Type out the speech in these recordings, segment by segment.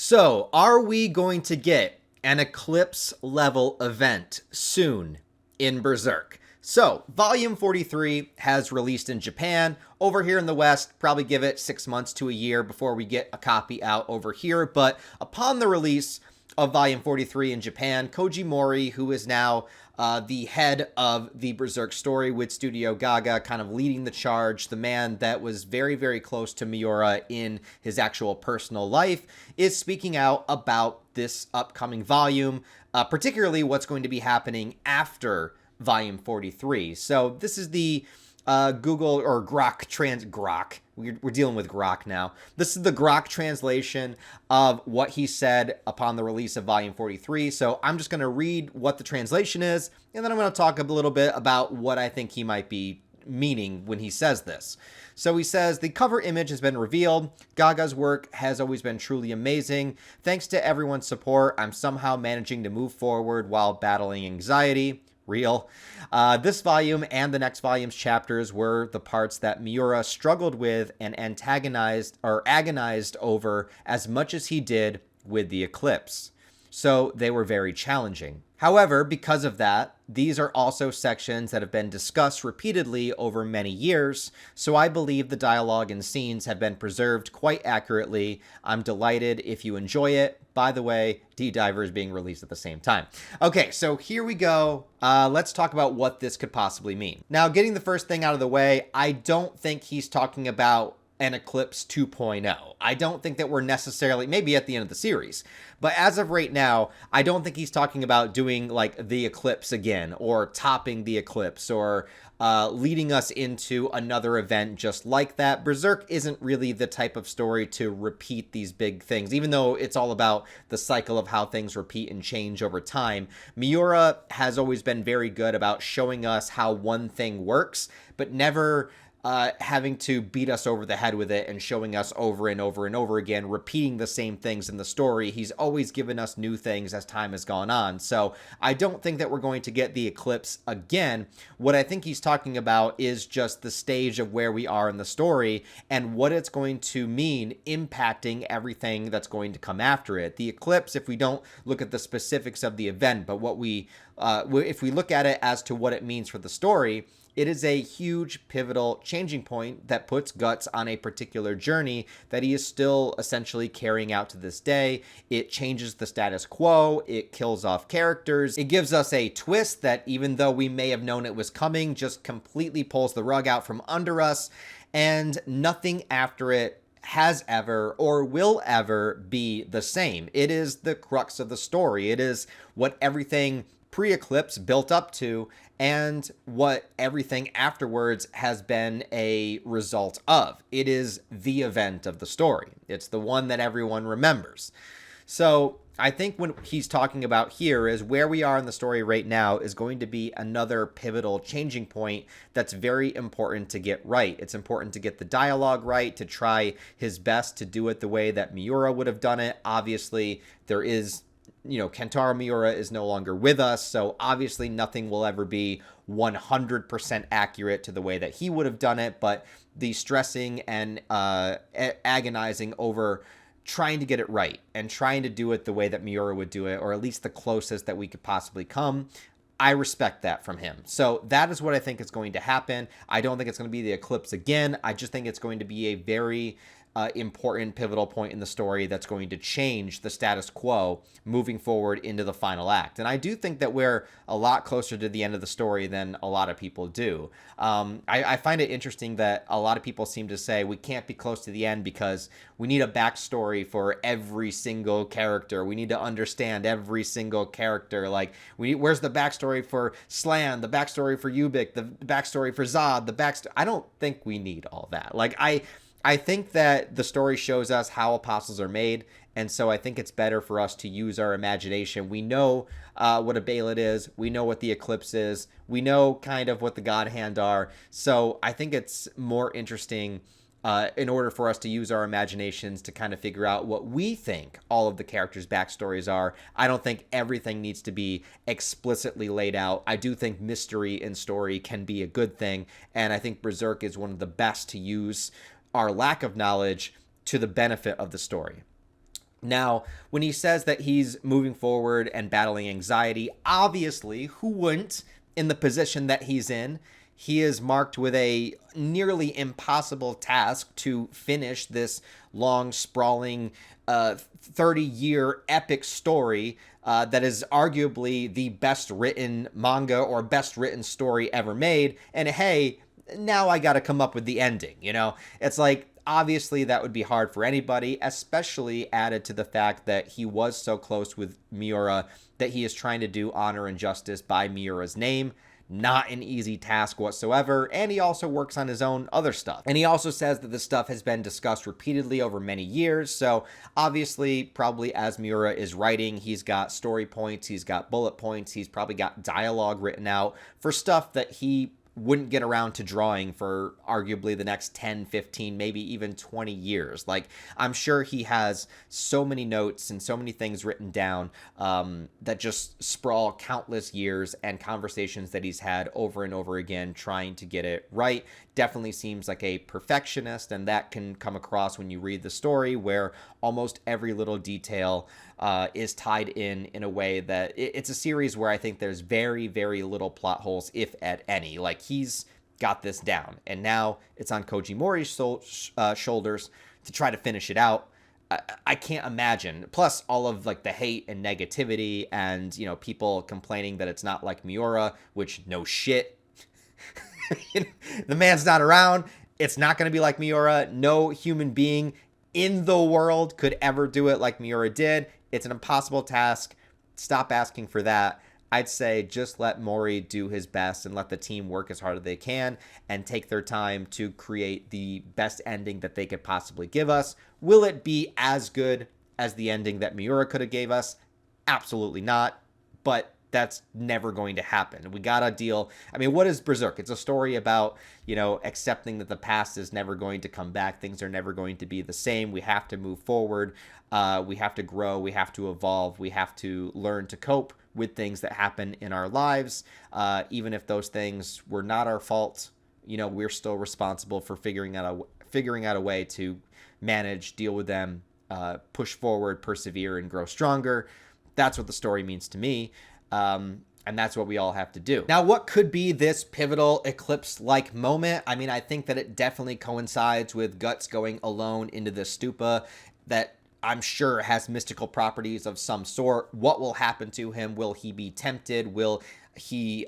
So, are we going to get an Eclipse level event soon in Berserk? So, Volume 43 has released in Japan. Over here in the West, probably give it 6 months to a year before we get a copy out over here. But upon the release of Volume 43 in Japan, Kouji Mori, who is now the head of the Berserk story with Studio Gaga, kind of leading the charge, the man that was very, very close to Miura in his actual personal life, is speaking out about this upcoming volume, particularly what's going to be happening after Volume 43. So this is the Google or Grok. We're dealing with Grok now. This is the Grok translation of what he said upon the release of Volume 43. So I'm just going to read what the translation is, and then I'm going to talk a little bit about what I think he might be meaning when he says this. So he says, the cover image has been revealed. Gaga's work has always been truly amazing. Thanks to everyone's support, I'm somehow managing to move forward while battling anxiety. Real. This volume and the next volume's chapters were the parts that Miura struggled with and antagonized or agonized over as much as he did with the Eclipse. So they were very challenging. However, because of that, these are also sections that have been discussed repeatedly over many years, so I believe the dialogue and scenes have been preserved quite accurately. I'm delighted if you enjoy it. By the way, D-Diver is being released at the same time. Okay, so here we go. Let's talk about what this could possibly mean. Now, getting the first thing out of the way, I don't think he's talking about an Eclipse 2.0. I don't think that we're necessarily, maybe at the end of the series, but as of right now, I don't think he's talking about doing like the Eclipse again, or topping the Eclipse, or leading us into another event just like that. Berserk isn't really the type of story to repeat these big things, even though it's all about the cycle of how things repeat and change over time. Miura has always been very good about showing us how one thing works, but never having to beat us over the head with it and showing us over and over and over again, repeating the same things in the story. He's always given us new things as time has gone on. So I don't think that we're going to get the Eclipse again. What I think he's talking about is just the stage of where we are in the story and what it's going to mean impacting everything that's going to come after it. The Eclipse, if we don't look at the specifics of the event, but what if we look at it as to what it means for the story, it is a huge pivotal changing point that puts Guts on a particular journey that he is still essentially carrying out to this day. It changes the status quo. It kills off characters. It gives us a twist that, even though we may have known it was coming, just completely pulls the rug out from under us, and nothing after it has ever or will ever be the same. It is the crux of the story. It is what everything pre-Eclipse built up to, and what everything afterwards has been a result of. It is the event of the story. It's the one that everyone remembers. So I think what he's talking about here is where we are in the story right now is going to be another pivotal changing point that's very important to get right. It's important to get the dialogue right, to try his best to do it the way that Miura would have done it. Obviously, there is, Kentaro Miura is no longer with us, so obviously nothing will ever be 100% accurate to the way that he would have done it, but the stressing and agonizing over trying to get it right and trying to do it the way that Miura would do it, or at least the closest that we could possibly come, I respect that from him. So that is what I think is going to happen. I don't think it's going to be the Eclipse again. I just think it's going to be a very important pivotal point in the story that's going to change the status quo moving forward into the final act. And I do think that we're a lot closer to the end of the story than a lot of people do. I find it interesting that a lot of people seem to say we can't be close to the end because we need a backstory for every single character. We need to understand every single character. Like, where's the backstory for Slan, the backstory for Ubik, the backstory for Zod, I don't think we need all that. Like, I think that the story shows us how apostles are made, and so I think it's better for us to use our imagination. We know what a Bailet is. We know what the Eclipse is. We know kind of what the God Hand are. So I think it's more interesting in order for us to use our imaginations to kind of figure out what we think all of the characters' backstories are. I don't think everything needs to be explicitly laid out. I do think mystery in story can be a good thing, and I think Berserk is one of the best to use our lack of knowledge to the benefit of the story. Now, when he says that he's moving forward and battling anxiety, obviously, who wouldn't in the position that he's in? He is marked with a nearly impossible task to finish this long, sprawling, 30-year epic story that is arguably the best written manga or best written story ever made. And hey, now I got to come up with the ending, you know? It's like, obviously that would be hard for anybody, especially added to the fact that he was so close with Miura that he is trying to do honor and justice by Miura's name. Not an easy task whatsoever, and he also works on his own other stuff. And he also says that this stuff has been discussed repeatedly over many years, so obviously, probably as Miura is writing, he's got story points, he's got bullet points, he's probably got dialogue written out for stuff that he wouldn't get around to drawing for arguably the next 10, 15, maybe even 20 years. Like, I'm sure he has so many notes and so many things written down that just sprawl countless years and conversations that he's had over and over again trying to get it right. Definitely seems like a perfectionist, and that can come across when you read the story, where almost every little detail is tied in a way that it's a series where I think there's very, very little plot holes, if at any. Like, he's got this down, and now it's on Kouji Mori's shoulders to try to finish it out. I can't imagine. Plus all of like the hate and negativity and, you know, people complaining that it's not like Miura, which no shit. The man's not around. It's not going to be like Miura. No human being in the world could ever do it like Miura did. It's an impossible task. Stop asking for that. I'd say just let Mori do his best and let the team work as hard as they can and take their time to create the best ending that they could possibly give us. Will it be as good as the ending that Miura could have gave us? Absolutely not. But that's never going to happen. We got to deal. I mean, what is Berserk? It's a story about, you know, accepting that the past is never going to come back. Things are never going to be the same. We have to move forward. We have to grow. We have to evolve. We have to learn to cope with things that happen in our lives. Even if those things were not our fault, you know, we're still responsible for figuring out a way to manage, deal with them, push forward, persevere, and grow stronger. That's what the story means to me. And that's what we all have to do. Now, what could be this pivotal Eclipse-like moment? I mean, I think that it definitely coincides with Guts going alone into the stupa that I'm sure has mystical properties of some sort. What will happen to him? Will he be tempted? Will he,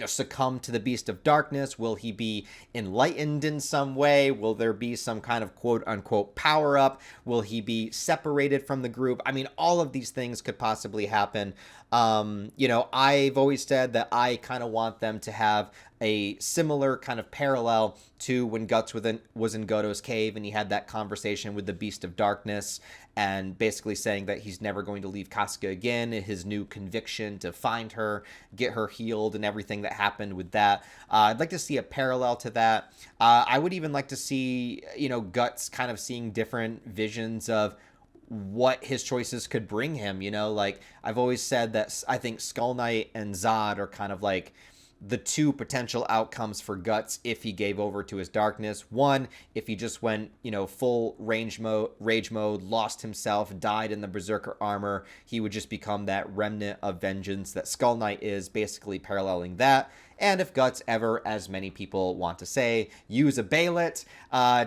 succumb to the beast of darkness? Will he be enlightened in some way? Will there be some kind of quote unquote power up? Will he be separated from the group? I mean, all of these things could possibly happen. I've always said that I kind of want them to have a similar kind of parallel to when Guts was in Goto's cave and he had that conversation with the Beast of Darkness and basically saying that he's never going to leave Kasuga again, his new conviction to find her, get her healed, and everything that happened with that. I'd like to see a parallel to that. I would even like to see, Guts kind of seeing different visions of what his choices could bring him, like I've always said that I think Skull Knight and Zod are kind of like the two potential outcomes for Guts if he gave over to his darkness. One, if he just went, full rage mode, lost himself, died in the Berserker armor, he would just become that remnant of vengeance that Skull Knight is, basically paralleling that. And if Guts ever, as many people want to say, use a Bailet,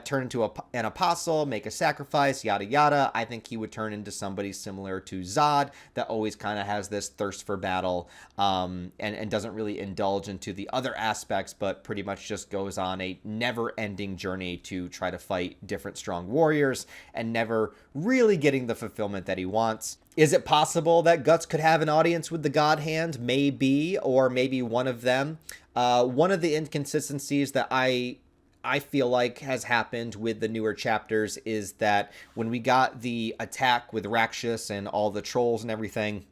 turn into an apostle, make a sacrifice, yada yada, I think he would turn into somebody similar to Zod that always kind of has this thirst for battle and doesn't really indulge into the other aspects, but pretty much just goes on a never-ending journey to try to fight different strong warriors and never really getting the fulfillment that he wants. Is it possible that Guts could have an audience with the God Hand? Maybe, or maybe one of them. One of the inconsistencies that I feel like has happened with the newer chapters is that when we got the attack with Rakshas and all the trolls and everything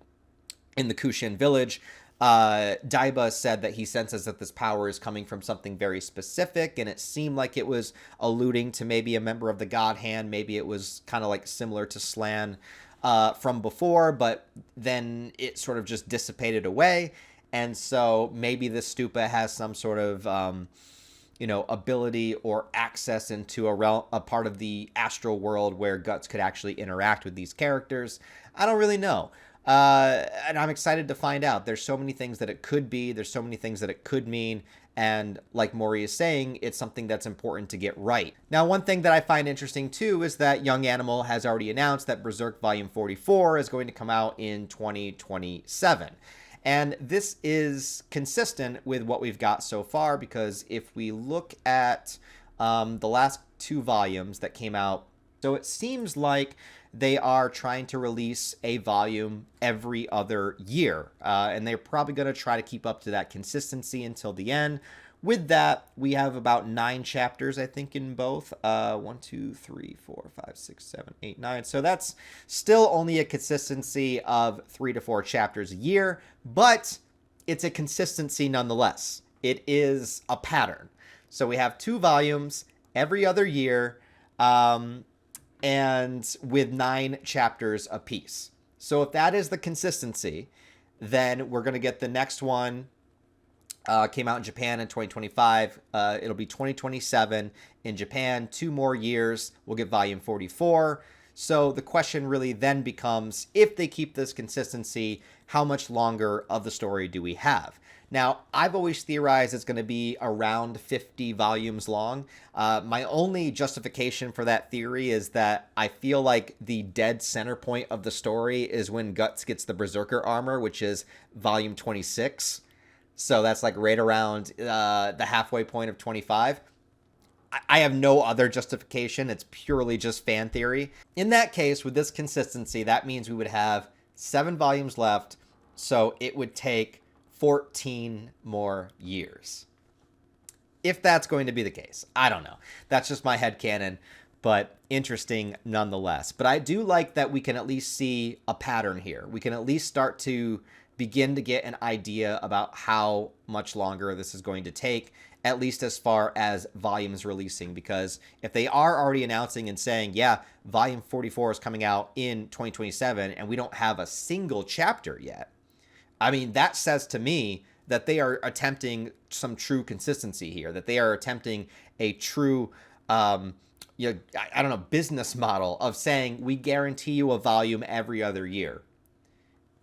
in the Kushin village, Daiba said that he senses that this power is coming from something very specific, and it seemed like it was alluding to maybe a member of the God Hand. Maybe it was kind of like similar to Slan from before, but then it sort of just dissipated away. And so maybe this stupa has some sort of, ability or access into a part of the astral world where Guts could actually interact with these characters. I don't really know. And I'm excited to find out. There's so many things that it could be. There's so many things that it could mean. And like Mori is saying, it's something that's important to get right. Now, one thing that I find interesting too is that Young Animal has already announced that Berserk Volume 44 is going to come out in 2027. And this is consistent with what we've got so far, because if we look at the last 2 volumes that came out, so it seems like they are trying to release a volume every other year. And they're probably going to try to keep up to that consistency until the end. With that, we have about 9 chapters, I think, in both. 1, 2, 3, 4, 5, 6, 7, 8, 9. So that's still only a consistency of 3 to 4 chapters a year, but it's a consistency nonetheless. It is a pattern. So we have 2 volumes every other year, and with 9 chapters apiece. So if that is the consistency, then we're going to get the next one. Came out in Japan in 2025. It'll be 2027 in Japan. 2 more years, we'll get volume 44. So the question really then becomes, if they keep this consistency, how much longer of the story do we have? Now, I've always theorized it's going to be around 50 volumes long. My only justification for that theory is that I feel like the dead center point of the story is when Guts gets the Berserker armor, which is volume 26. So that's like right around the halfway point of 25. I have no other justification. It's purely just fan theory. In that case, with this consistency, that means we would have 7 volumes left. So it would take 14 more years. If that's going to be the case. I don't know. That's just my headcanon, but interesting nonetheless. But I do like that we can at least see a pattern here. We can at least start to begin to get an idea about how much longer this is going to take, at least as far as volumes releasing. Because if they are already announcing and saying, yeah, volume 44 is coming out in 2027, and we don't have a single chapter yet, I mean, that says to me that they are attempting some true consistency here, that they are attempting a true, I don't know, business model of saying, we guarantee you a volume every other year.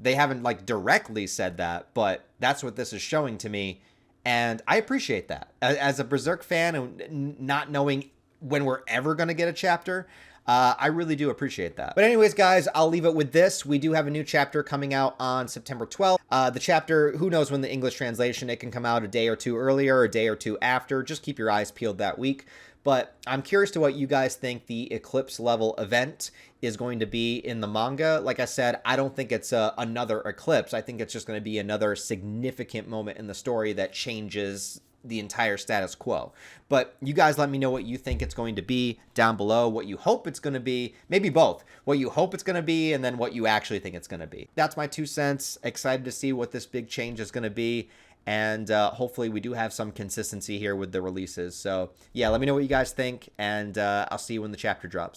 They haven't like directly said that, but that's what this is showing to me. And I appreciate that. As a Berserk fan and not knowing when we're ever going to get a chapter, I really do appreciate that. But anyways, guys, I'll leave it with this. We do have a new chapter coming out on September 12th. The chapter, who knows when the English translation, it can come out a day or 2 earlier, or a day or 2 after. Just keep your eyes peeled that week. But I'm curious to what you guys think the Eclipse level event is going to be in the manga. Like I said, I don't think it's another Eclipse. I think it's just going to be another significant moment in the story that changes the entire status quo. But you guys let me know what you think it's going to be down below, what you hope it's going to be, maybe both, what you hope it's going to be, and then what you actually think it's going to be. That's my 2 cents. Excited to see what this big change is going to be. And hopefully we do have some consistency here with the releases. So yeah, let me know what you guys think, and I'll see you when the chapter drops.